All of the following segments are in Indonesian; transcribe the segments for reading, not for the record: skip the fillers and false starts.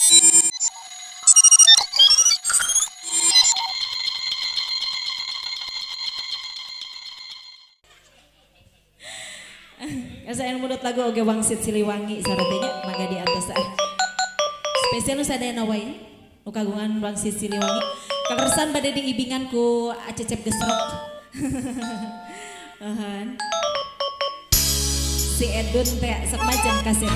Saya menurut lagu oge wangsit Siliwangi saratenya mangga di atas spesial nu sadayana wae nu kagungan wangsit Siliwangi kakersan bade diibingan ku Acecep Gesrok. Si Edun teh sok majan kaset.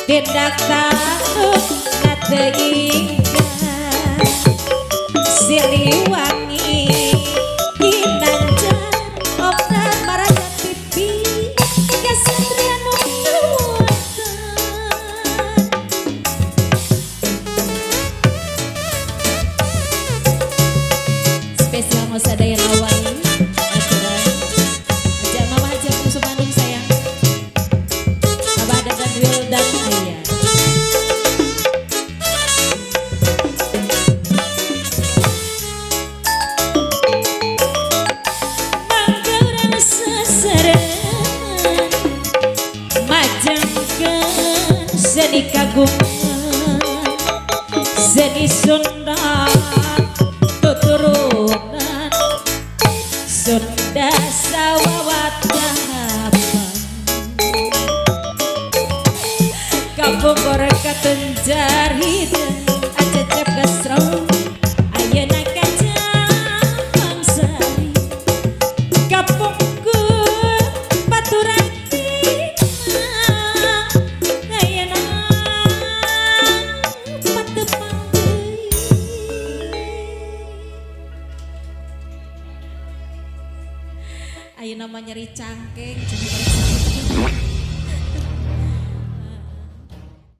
Tidak tahu ngateingan Siliwangi Ginanjar Opna Maraja Pipi Kesatria Nuwatan spesial mau sadaya awal ajak mama aja musuh Bandung sayang Abah dan Wildan ayah Manggaran seserengan majangkan seni kagungan seni Sunda tuturunan Sunda sawawatapan kampung Gorekaten Jaridan Acecep Gesrok ayeuna Kajang Sari kampungku Baturan ayeuna Patepang ayeuna mah nyeri cangkeng